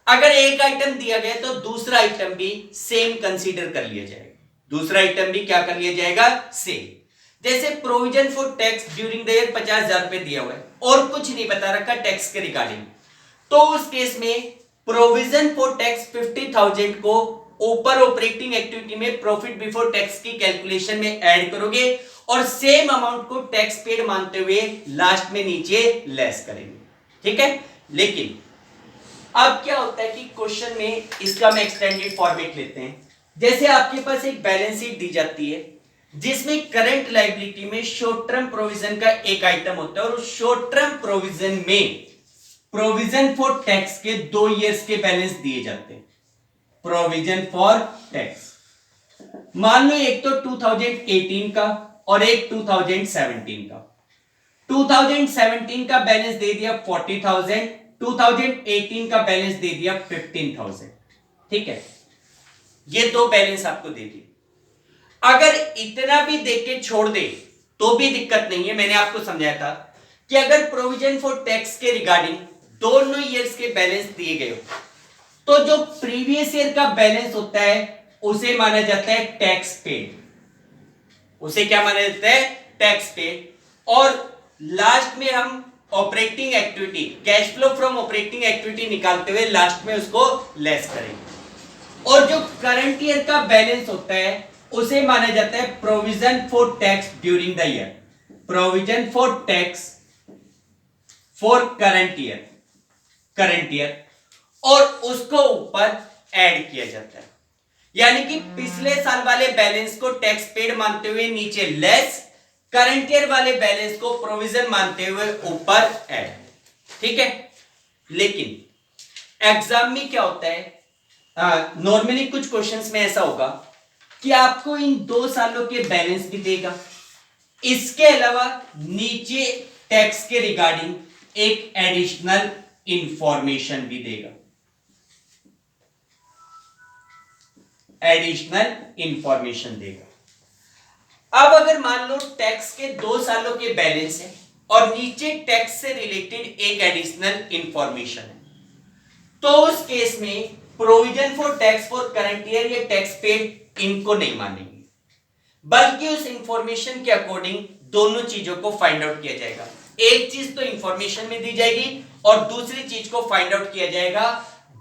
अगर एक आइटम दिया गया तो दूसरा आइटम भी सेम कंसीडर कर लिया जाएगा। दूसरा आइटम भी क्या कर लिया जाएगा, सेम। जैसे provision for tax during the year 50,000 रुपए दिया हुआ है और कुछ नहीं बता रखा टैक्स के रिगार्डिंग, तो उस केस में प्रोविजन फॉर टैक्स 50,000 को ऊपर ऑपरेटिंग एक्टिविटी में प्रॉफिट बिफोर टैक्स की कैलकुलेशन में ऐड करोगे और सेम अमाउंट को टैक्स पेड मानते हुए लास्ट में नीचे लेस करेंगे। ठीक है। लेकिन अब क्या होता है कि क्वेश्चन में इसका हम एक्सटेंडेड फॉर्मेट लेते हैं। जैसे आपके पास एक बैलेंस शीट दी जाती है जिसमें करंट लायबिलिटी में शॉर्ट टर्म प्रोविजन का एक आइटम होता है, और शॉर्ट टर्म प्रोविजन में प्रोविजन फॉर टैक्स के 2 इयर्स के बैलेंस दिए जाते हैं। प्रोविजन फॉर टैक्स मान लो एक तो 2018 का और एक 2017 का। 2017 का बैलेंस दे दिया 40,000, 2018 का बैलेंस दे दिया 15,000। ठीक है, ये दो बैलेंस आपको दे दिए। अगर इतना भी देख के छोड़ दे तो भी दिक्कत नहीं है। मैंने आपको समझाया था कि अगर प्रोविजन फॉर टैक्स के रिगार्डिंग दोनों ईयर्स के बैलेंस दिए गए हो तो जो प्रीवियस ईयर का बैलेंस होता है उसे माना जाता है टैक्स पेड। उसे क्या माना जाता है, टैक्स पेड। और लास्ट में हम operating activity, cash flow from operating activity निकालते हुए लास्ट में उसको लेस करेंगे। और जो करंट ईयर का बैलेंस होता है उसे माना जाता है provision for tax during the year. Provision for tax for current year, और उसको ऊपर ऐड किया जाता है। यानी कि पिछले साल वाले बैलेंस को टैक्स पेड मानते हुए नीचे लेस, करंट ईयर वाले बैलेंस को प्रोविजन मानते हुए ऊपर ऐड। ठीक है। लेकिन एग्जाम में क्या होता है, नॉर्मली कुछ क्वेश्चंस में ऐसा होगा कि आपको इन 2 सालों के बैलेंस भी देगा, इसके अलावा नीचे टैक्स के रिगार्डिंग एक एडिशनल इंफॉर्मेशन भी देगा। एडिशनल इंफॉर्मेशन देगा। अब अगर मान लो टैक्स के 2 सालों के बैलेंस है और नीचे टैक्स से रिलेटेड एक एडिशनल इंफॉर्मेशन है, तो उस केस में provision for tax for current year या टैक्स पेड इनको नहीं मानेंगे, बल्कि उस इंफॉर्मेशन के अकॉर्डिंग दोनों चीजों को फाइंड आउट किया जाएगा। एक चीज तो इंफॉर्मेशन में दी जाएगी और दूसरी चीज को फाइंड आउट किया जाएगा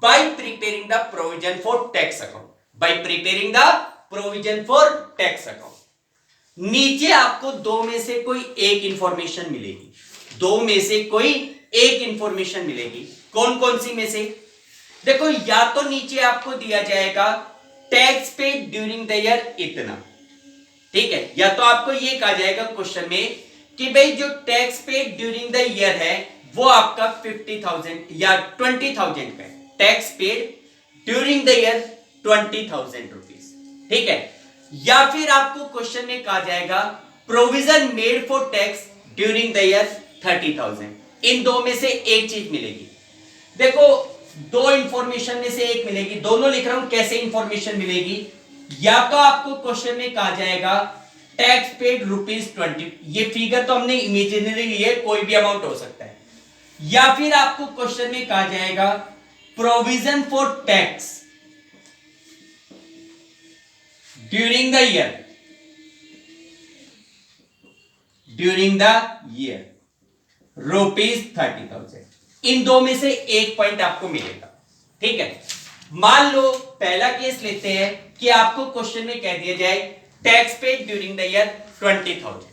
bye preparing the provision for tax account. Bye preparing the provision for tax account नीचे आपको दो में से कोई एक इंफॉर्मेशन मिलेगी। दो में से कोई एक इंफॉर्मेशन मिलेगी। कौन कौन सी में से, देखो, या तो नीचे आपको दिया जाएगा tax paid during the year इतना, ठीक है, या तो आपको ये कहा जाएगा क्वेश्चन में कि भाई जो tax paid during the year है वो आपका 50,000 या 20,000 का है। Tax paid during the year 20,000 rupees, ठीक है। या फिर आपको क्वेश्चन में कहा जाएगा provision made for tax during the year 30,000। इन दो में से एक चीज मिलेगी। देखो, दो इंफॉर्मेशन में से एक मिलेगी, दोनों लिख रहा हूं कैसे इंफॉर्मेशन मिलेगी। या तो आपको क्वेश्चन में कहा जाएगा टैक्स पेड ₹20, ये फिगर तो हमने इमेजिनरी ली है, कोई भी अमाउंट हो सकता है। या फिर आपको क्वेश्चन में कहा जाएगा provision for tax during the year during the year ₹30,000। इन दो में से एक पॉइंट आपको मिलेगा। ठीक है, मान लो पहला केस लेते हैं कि आपको क्वेश्चन में कह दिया जाए tax paid during the year 20,000,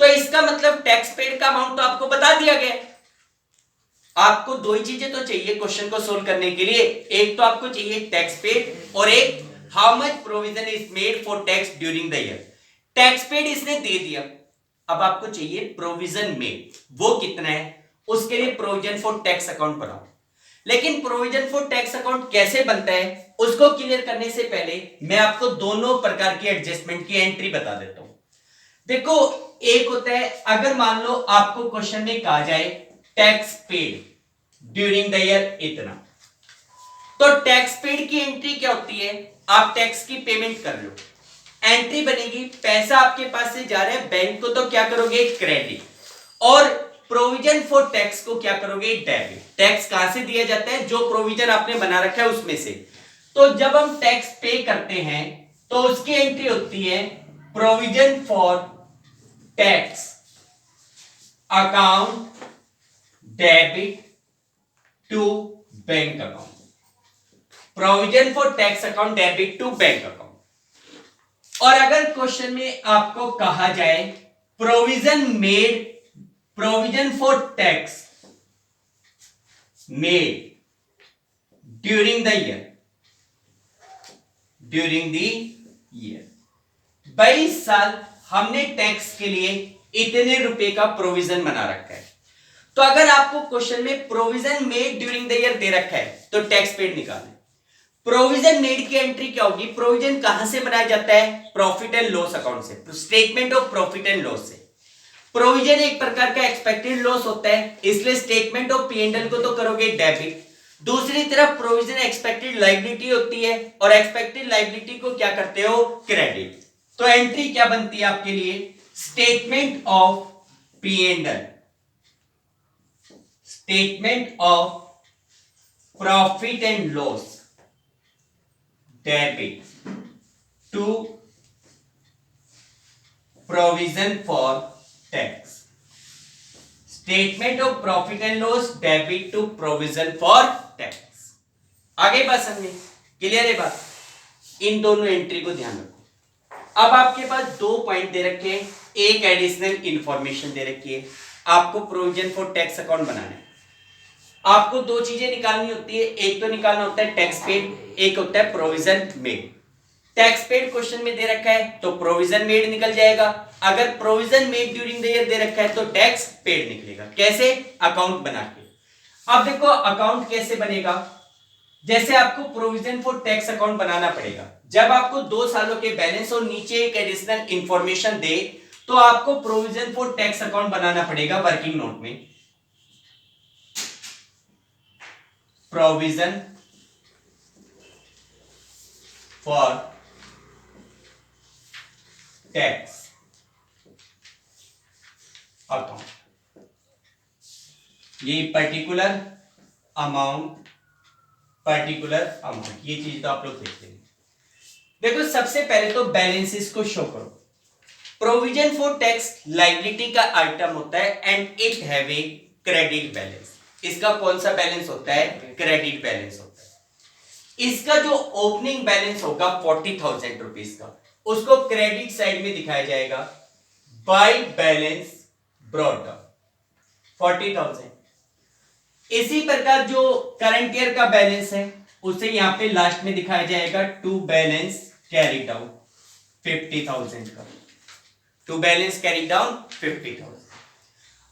तो इसका मतलब टैक्स पेड का अमाउंट तो आपको बता दिया गया। आपको दो ही चीजें तो चाहिए क्वेश्चन को सोल्व करने के लिए, एक तो आपको चाहिए टैक्स पेड और एक how much provision is made for tax during the year. Tax paid इसने दे दिया, अब आपको चाहिए प्रोविजन मेड, वो कितना है, उसके लिए प्रोविजन फॉर टैक्स अकाउंट बनाओ। लेकिन प्रोविजन फॉर टैक्स अकाउंट कैसे बनता है उसको क्लियर करने से पहले मैं आपको दोनों प्रकार की एडजस्टमेंट की एंट्री बता देता हूं। देखो, एक होता है अगर मान लो आपको क्वेश्चन में कहा जाए tax paid during the year इतना, तो टैक्स पेड की एंट्री क्या होती है, आप टैक्स की पेमेंट कर लो, एंट्री बनेगी पैसा आपके पास से जा रहा है बैंक को, तो क्या करोगे क्रेडिट, और प्रोविजन फॉर टैक्स को क्या करोगे डेबिट। टैक्स कहां से दिया जाता है, जो प्रोविजन आपने बना रखा है उसमें से। तो जब हम टैक्स पे करते हैं तो उसकी एंट्री होती है provision for tax account debit to bank account, provision for tax account debit to bank account. और अगर क्वेश्चन में आपको कहा जाए provision for tax made during the year 22 साल हमने टैक्स के लिए इतने रुपए का प्रोविजन बना रखा है। तो अगर आपको क्वेश्चन में provision made during the year दे रखा है तो टैक्स पेड निकालें। प्रोविजन मेड की एंट्री क्या होगी, प्रोविजन कहां से बनाया जाता है, प्रॉफिट एंड लॉस अकाउंट से, statement of profit and loss से। प्रोविजन एक प्रकार का एक्सपेक्टेड लॉस होता है, इसलिए स्टेटमेंट ऑफ P&L को तो करोगे डेबिट। दूसरी तरफ प्रोविजन एक्सपेक्टेड लायबिलिटी होती है और एक्सपेक्टेड लायबिलिटी को क्या करते हो क्रेडिट। तो एंट्री क्या बनती है आपके लिए, statement of P&L, statement of profit and loss debit to provision for tax, statement of profit and loss debit to provision for tax. आगे बात समझे, क्लियर है बात। इन दोनों एंट्री को ध्यान रखो। अब आपके पास दो पॉइंट दे रखे हैं, एक एडिशनल इंफॉर्मेशन दे रखी है, आपको प्रोविजन फॉर टैक्स अकाउंट बनाना है। आपको दो चीजें निकालनी होती है, एक तो निकालना होता है टैक्स पेड, एक होता है provision made. Tax paid question में दे रखा है तो प्रोविजन मेड निकल जाएगा, अगर provision made during the year दे रखा है तो टैक्स पेड निकलेगा। कैसे, अकाउंट बना के। अब देखो अकाउंट कैसे बनेगा, जैसे आपको प्रोविजन फॉर टैक्स अकाउंट बनाना पड़ेगा, जब आपको 2 सालों के बैलेंस और नीचे एक एडिशनल इंफॉर्मेशन दे तो आपको प्रोविजन फॉर टैक्स अकाउंट बनाना पड़ेगा वर्किंग नोट में। प्रोविजन फॉर टैक्स अकाउंट, ये पर्टिकुलर अमाउंट, ये चीज तो आप लोग देखते हैं। देखो सबसे पहले तो बैलेंसेस को शो करो। प्रोविजन फॉर टैक्स लायबिलिटी का आइटम होता है and it have a credit balance. इसका कौन सा बैलेंस होता है, क्रेडिट बैलेंस होता है। इसका जो ओपनिंग बैलेंस होगा 40,000 रुपीज का, उसको क्रेडिट साइड में दिखाया जाएगा बाय बैलेंस ब्रॉट डाउन 40,000। इसी प्रकार जो करंट ईयर का बैलेंस है उसे यहां पे लास्ट में दिखाया जाएगा टू बैलेंस कैरी डाउन 50,000 का, टू बैलेंस कैरी डाउन 50,000।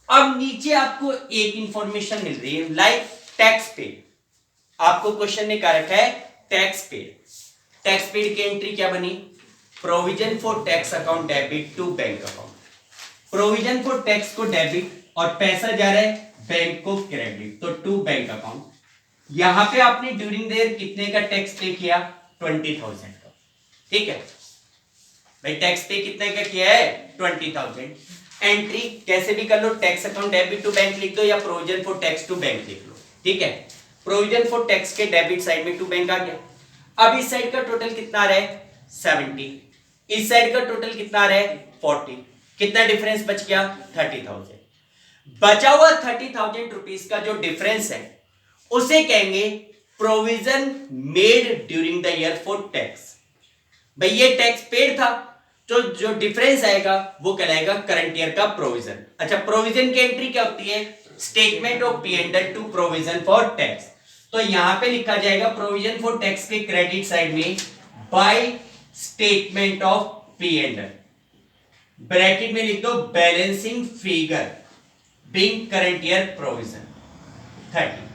अब नीचे आपको एक इंफॉर्मेशन मिल रही है लाइक टैक्स पेड। आपको क्वेश्चन में कहा रखा है टैक्स पेड। टैक्स पेड की एंट्री क्या बनी, provision for tax account debit to bank account. Provision for tax को डेबिट और पैसा जा रहा है बैंक को क्रेडिट, तो टू बैंक अकाउंट। यहां पे आपने ड्यूरिंग द ईयर कितने का टैक्स पे किया, 20,000 का। ठीक है भाई, टैक्स पे कितने का किया है, 20,000। एंट्री कैसे भी कर लो, tax account debit to bank लिख दो या provision for tax to bank लिख लो। ठीक है, प्रोविजन फॉर टैक्स के डेबिट साइड में टू बैंक आ गया। अब इस साइड का टोटल कितना आ रहा है, 70। इस साइड का टोटल कितना आ रहा है, 40। कितना डिफरेंस बच गया? 30,000। बचा हुआ 30,000 रुपीज का जो डिफरेंस है उसे कहेंगे provision made during the year for tax. भाई ये टैक्स पेड था, तो जो डिफरेंस आएगा वो कहलाएगा करंट ईयर का प्रोविजन। अच्छा, प्रोविजन की एंट्री क्या होती है? Statement of P and L two provision for tax. तो यहां पे लिखा जाएगा प्रोविजन फॉर टैक्स के क्रेडिट साइड में bye statement of P and L, bracket में लिख दो balancing figure being current year provision 30।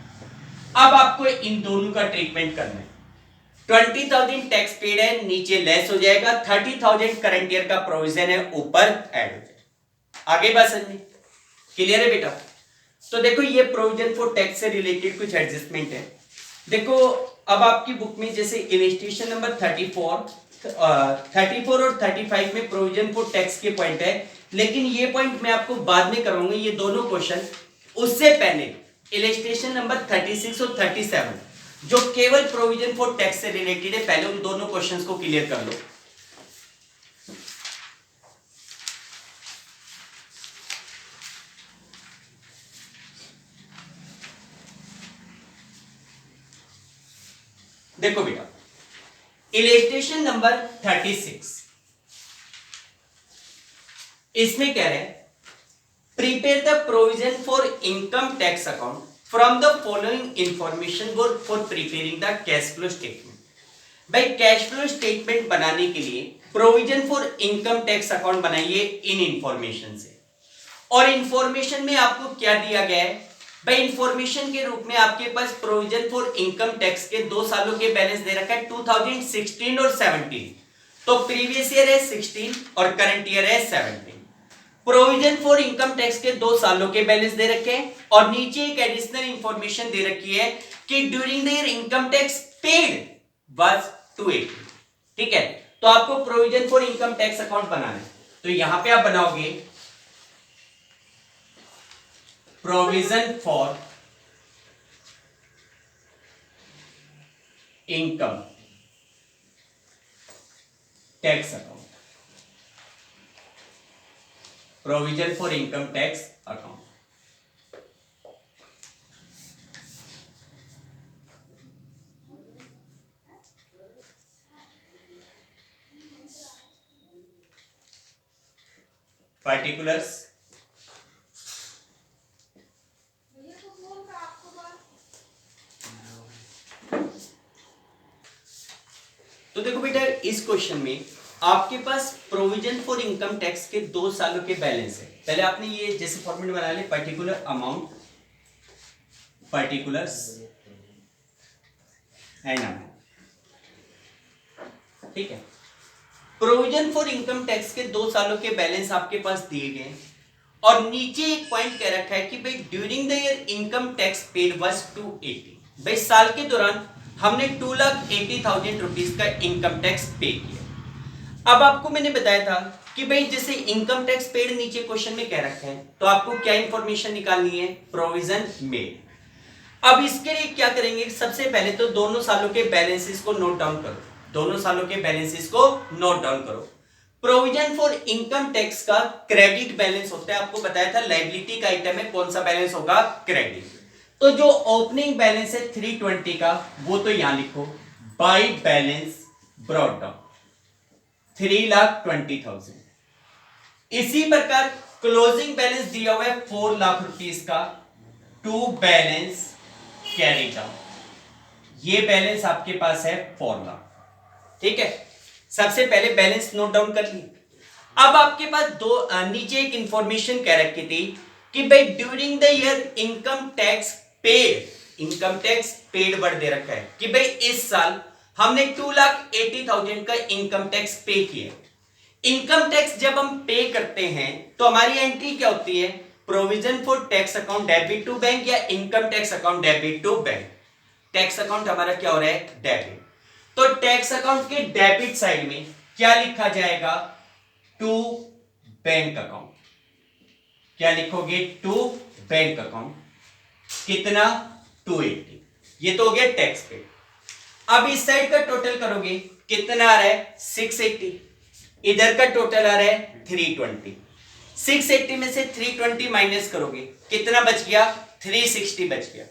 अब आपको इन दोनों का ट्रीटमेंट करना है। 20,000 टैक्स पेड है, नीचे लेस हो जाएगा, 30,000 करंट ईयर का प्रोविजन है, ऊपर ऐड हो जाएगा। आगे बात समझिए, क्लियर है बेटा? तो देखो ये प्रोविजन फॉर टैक्स से रिलेटेड कुछ एडजस्टमेंट है। देखो अब आपकी बुक में जैसे इलस्ट्रेशन नंबर 34 और 35 में प्रोविजन फॉर टैक्स के पॉइंट है, लेकिन ये पॉइंट मैं आपको बाद में कराऊंगा, ये दोनों क्वेश्चन। उससे पहले इलस्ट्रेशन नंबर 36 और 37 जो केवल प्रोविजन फॉर टैक्स से रिलेटेड है, पहले उन दोनों क्वेश्चंस को क्लियर कर लो। देखो बेटा, इलस्ट्रेशन नंबर 36 इसमें कह रहे हैं prepare the provision for income tax account from the following information for preparing the cash flow statement. भाई कैश फ्लो स्टेटमेंट बनाने के लिए provision for income tax account बनाइए इन इंफॉर्मेशन से। और इंफॉर्मेशन में आपको क्या दिया गया है? भाई इंफॉर्मेशन के रूप में आपके पास प्रोविजन फॉर इनकम टैक्स के 2 सालों के बैलेंस दे रखा है 2016 और 17। तो प्रीवियस ईयर है 16 और करंट ईयर है 17। प्रोविजन फॉर इनकम टैक्स के 2 सालों के बैलेंस दे रखे हैं और नीचे एक एडिशनल इंफॉर्मेशन दे रखी है कि during the year income tax paid was 280। ठीक है, तो आपको provision for income tax account बनाना है। तो यहां पे आप बनाओगे provision for income tax account, provision for income tax account. Particulars तो देखो बेटा, इस क्वेश्चन में आपके पास प्रोविजन फॉर इनकम टैक्स के 2 सालों के बैलेंस है। पहले आपने ये जैसे फॉर्मेट बना ले, particular amount, particulars and amount. ठीक है, प्रोविजन फॉर इनकम टैक्स के 2 सालों के बैलेंस आपके पास दिए गए और नीचे एक पॉइंट कह रखा है कि भाई during the year income tax paid was 280। भाई साल के दौरान हमने 2,80,000 रुपीज का इनकम टैक्स पे किया। अब आपको मैंने बताया था कि भाई जैसे इनकम टैक्स पेड नीचे क्वेश्चन में कह रखे हैं, तो आपको क्या इंफॉर्मेशन निकालनी है? Provision made. अब इसके लिए क्या करेंगे? सबसे पहले तो दोनों सालों के बैलेंसेस को नोट डाउन करो, दोनों सालों के बैलेंसेस को नोट डाउन करो। प्रोविजन फॉर इनकम टैक्स का क्रेडिट बैलेंस होता है, आपको बताया था लायबिलिटी का आइटम है, कौन सा बैलेंस होगा? क्रेडिट। तो जो ओपनिंग बैलेंस है 320 का, वो तो यहां लिखो बाय बैलेंस ब्रॉट डाउन 3,20,000। इसी प्रकार क्लोजिंग बैलेंस दिया हुआ है 4 लाख रुपीस का, टू बैलेंस कैरी डाउन, ये बैलेंस आपके पास है 4 लाख। ठीक है, सबसे पहले बैलेंस नोट डाउन कर ली। अब आपके पास नीचे एक इंफॉर्मेशन कह रखी थी कि भाई during the year income tax paid, income tax paid word दे रखा है कि भाई इस साल हमने 2,80,000 का इनकम टैक्स पे किया। इनकम टैक्स जब हम पे करते हैं तो हमारी एंट्री क्या होती है? Provision for tax account debit to bank या income tax account debit to bank. Tax account हमारा क्या हो रहा है? डेबिट। तो टैक्स अकाउंट के डेबिट साइड में क्या लिखा जाएगा? To bank account. क्या लिखोगे? To bank account. कितना? 280। ये तो हो गया टैक्स पे। अब इस साइड का टोटल करोगे, कितना आ रहा है? 680। इधर का टोटल आ रहा है 320। 680 में से 320 माइनस करोगे, कितना बच गया? 360 बच गया।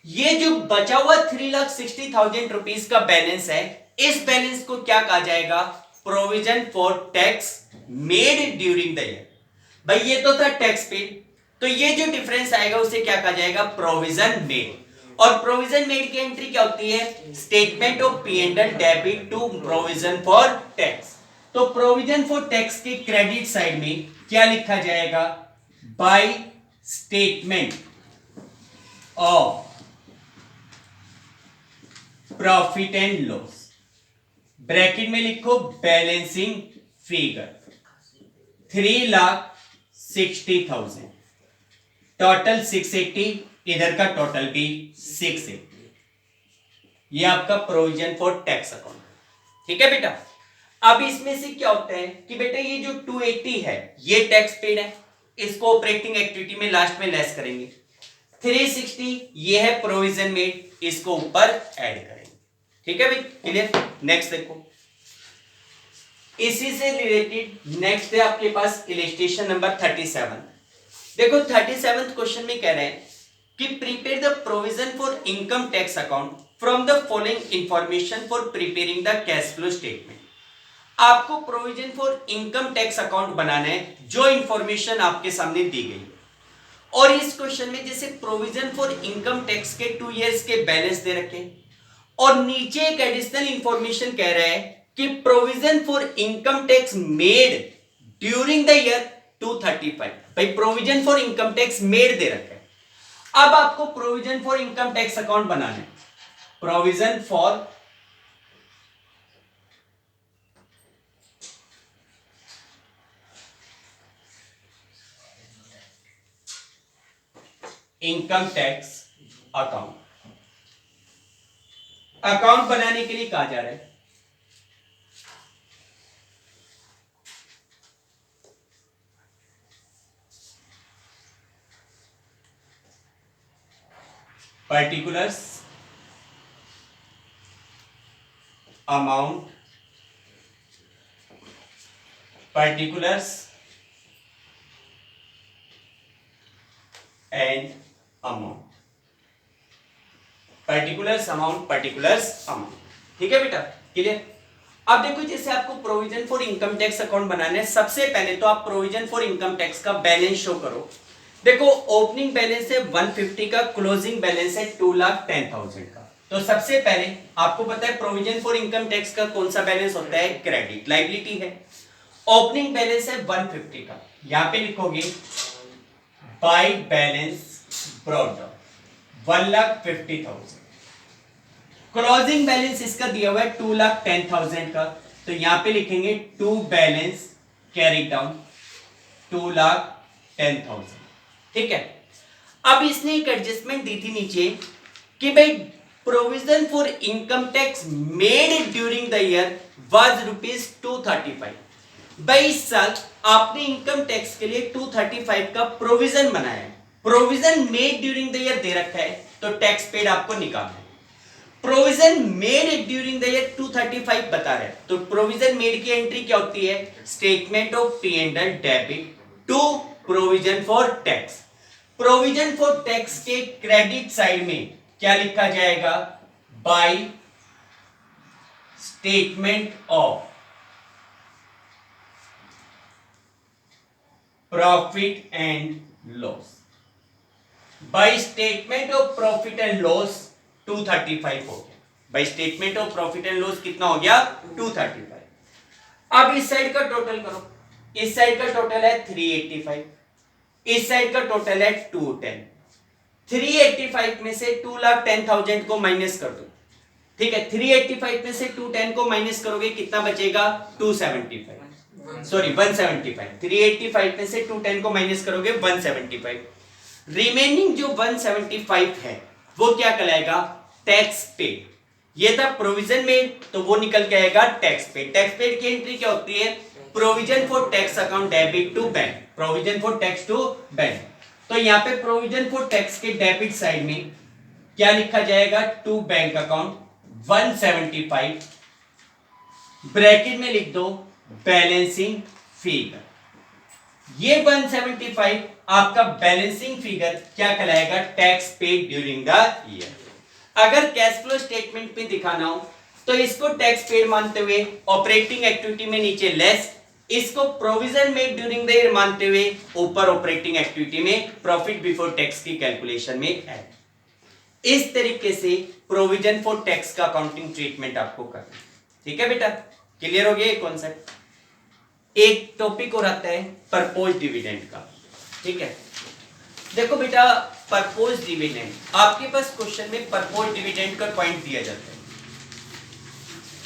ये जो बचा हुआ 3,60,000 रुपीज का बैलेंस है, इस बैलेंस को क्या कहा जाएगा? Provision for tax made during the year. भाई ये तो था टैक्स पेड, तो ये जो डिफरेंस आएगा उसे क्या कहा जाएगा? Provision made. और प्रोविजन मेड की एंट्री क्या होती है? Statement of P and L debit to provision for tax. तो प्रोविजन फॉर टैक्स के क्रेडिट साइड में क्या लिखा जाएगा? By statement of profit and loss, bracket में लिखो बैलेंसिंग फिगर 3,60,000, टोटल 680, इधर का टोटल भी 680। ये आपका प्रोविजन फॉर टैक्स अकाउंट, ठीक है बेटा। अब इसमें से क्या होता है कि बेटा ये जो 280 है ये टैक्स पेड है, इसको ऑपरेटिंग एक्टिविटी में लास्ट में लेस करेंगे। 360 ये है प्रोविजन मेड, इसको ऊपर ऐड करेंगे, ठीक है भाई, क्लियर। नेक्स्ट देखो, इसी से रिलेटेड नेक्स्ट है आपके पास इलस्ट्रेशन नंबर 37। देखो 37th क्वेश्चन में कह रहे हैं कि prepare the provision for income tax account from the following information for preparing the cash flow statement. आपको provision for income tax account बनाना है जो इंफॉर्मेशन आपके सामने दी गई। और इस क्वेश्चन में जैसे प्रोविजन फॉर इनकम टैक्स के 2 इयर्स के बैलेंस दे रखे और नीचे एक एडिशनल इंफॉर्मेशन कह रहा है कि provision for income tax made during the year 235। भाई provision for income tax made दे रखा है, अब आपको provision for income tax account बनाना है। Provision for income tax account, account बनाने के लिए कहा जा रहा है particulars amount, particulars and amount, particulars amount, particulars amount, ठीक है बेटा, क्लियर। अब देखो जैसे आपको provision for income tax account बनाना है, सबसे पहले तो आप प्रोविजन फॉर इनकम टैक्स का बैलेंस शो करो। देखो ओपनिंग बैलेंस है 150 का, क्लोजिंग बैलेंस है 2,10,000 का। तो सबसे पहले आपको पता है प्रोविजन फॉर इनकम टैक्स का कौन सा बैलेंस होता है? क्रेडिट, लायबिलिटी है। ओपनिंग बैलेंस है 150 का, यहां पे लिखोगे by balance brought down 1,50,000। Closing balance इसका दिया हुआ है 2,10,000 का, तो यहां पे लिखेंगे टू बैलेंस कैरी डाउन 2,10,000, ठीक है। अब इसने एक एडजस्टमेंट दी थी नीचे कि भाई provision for income tax made during the year was ₹235। भाई इस साल आपने इनकम टैक्स के लिए 235 का प्रोविजन बनाया है, provision made during the year दे रखा है, तो टैक्स पेड आपको निकालना है। Provision made during the year 235 बता रहे हैं, तो प्रोविजन मेड की एंट्री क्या होती है? Statement of P and L debit to provision for tax. Provision for tax के क्रेडिट साइड में क्या लिखा जाएगा? By statement of profit and loss. By statement of profit and loss 235 हो गया। By statement of profit and loss कितना हो गया? 235। अब इस साइड का टोटल करो, इस साइड का टोटल है 385, इस साइड का टोटल है 210। 385 में से 2,10,000 को माइनस कर दो, ठीक है। 385 में से 210 को माइनस करोगे कितना बचेगा? 275, सॉरी 175। 385 में से 210 को माइनस करोगे 175। रिमेनिंग जो 175 है वो क्या कहलाएगा? Tax paid. ये था प्रोविजन मेड, तो वो निकल के आएगा टैक्स पेड। टैक्स पेड की एंट्री क्या होती है? Provision for tax account debit to bank, provision for tax to bank. तो यहां पे प्रोविजन फॉर टैक्स के डेबिट साइड में क्या लिखा जाएगा? टू बैंक अकाउंट 175, ब्रैकेट में लिख दो बैलेंसिंग फिगर ये 175 आपका बैलेंसिंग फिगर क्या कहलाएगा, tax paid during the year. अगर कैश फ्लो स्टेटमेंट पे दिखाना हो तो इसको टैक्स पेड मानते हुए ऑपरेटिंग एक्टिविटी में नीचे लेस, इसको provision made during the year मानते हुए ऊपर ऑपरेटिंग एक्टिविटी में प्रॉफिट बिफोर टैक्स की कैलकुलेशन में ऐड। इस तरीके से प्रोविजन फॉर टैक्स का अकाउंटिंग ट्रीटमेंट आपको करना। ठीक है बेटा, क्लियर हो गया ये कॉन्सेप्ट। एक टॉपिक और आता है परपोज डिविडेंड का। ठीक है, देखो बेटा परपोज डिविडेंड आपके पास क्वेश्चन में परपोज डिविडेंड का पॉइंट दिया जाता है।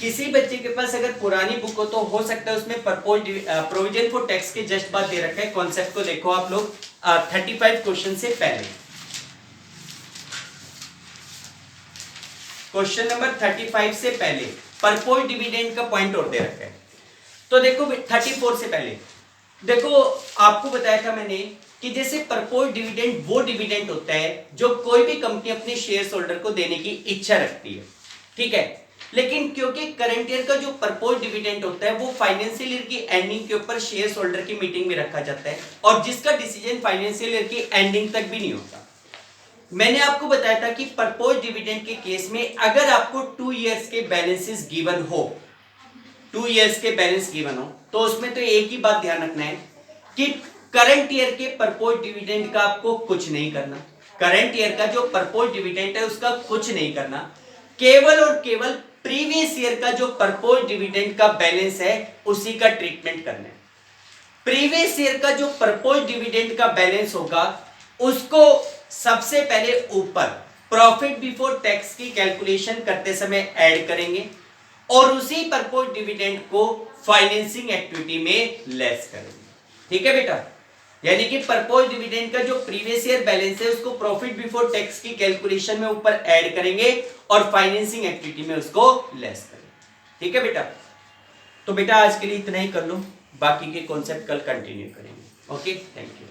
किसी बच्चे के पास अगर पुरानी बुक हो तो हो सकता है उसमें परपोज प्रोविजन फॉर टैक्स के जस्ट बाद दे रखा है। कॉन्सेप्ट को देखो आप लोग 35 क्वेश्चन से पहले, क्वेश्चन नंबर 35 से पहले परपोज डिविडेंड का पॉइंट और दे रखा है। तो देखो 34 से पहले देखो आपको बताया था मैंने कि जैसे परपोज डिविडेंड वो डिविडेंड होता है जो कोई भी कंपनी अपने शेयर होल्डर को देने की इच्छा रखती है। ठीक है, लेकिन क्योंकि करंट ईयर का जो परपोज डिविडेंड होता है वो फाइनेंशियल ईयर की एंडिंग के ऊपर शेयर होल्डर की मीटिंग में रखा जाता है और जिसका डिसीजन फाइनेंशियल ईयर की एंडिंग तक भी नहीं होता। मैंने आपको बताया था कि परपोज डिविडेंड के केस में अगर आपको 2 इयर्स के बैलेंसेस गिवन हो, 2 इयर्स के बैलेंस गिवन हो, तो उसमें तो एक ही बात ध्यान रखना है कि करंट ईयर के परपोज डिविडेंड का आपको कुछ नहीं करना। करंट ईयर का जो परपोज डिविडेंड है उसका कुछ नहीं करना, केवल और केवल प्रीवियस ईयर का जो परपोज डिविडेंड का बैलेंस है उसी का ट्रीटमेंट करना है। प्रीवियस ईयर का जो परपोज डिविडेंड का बैलेंस होगा उसको सबसे पहले ऊपर प्रॉफिट बिफोर टैक्स की कैलकुलेशन करते समय ऐड करेंगे और उसी परपोज डिविडेंड को फाइनेंसिंग एक्टिविटी में लेस करेंगे। ठीक है बेटा, यानी कि परपोज डिविडेंड का जो प्रीवियस ईयर बैलेंस है उसको प्रॉफिट बिफोर टैक्स की कैलकुलेशन में ऊपर ऐड करेंगे और फाइनेंसिंग एक्टिविटी में उसको लेस करेंगे। ठीक है बेटा, तो बेटा आज के लिए इतना ही कर लो, बाकी के कॉन्सेप्ट कल कंटिन्यू करेंगे। Okay, thank you.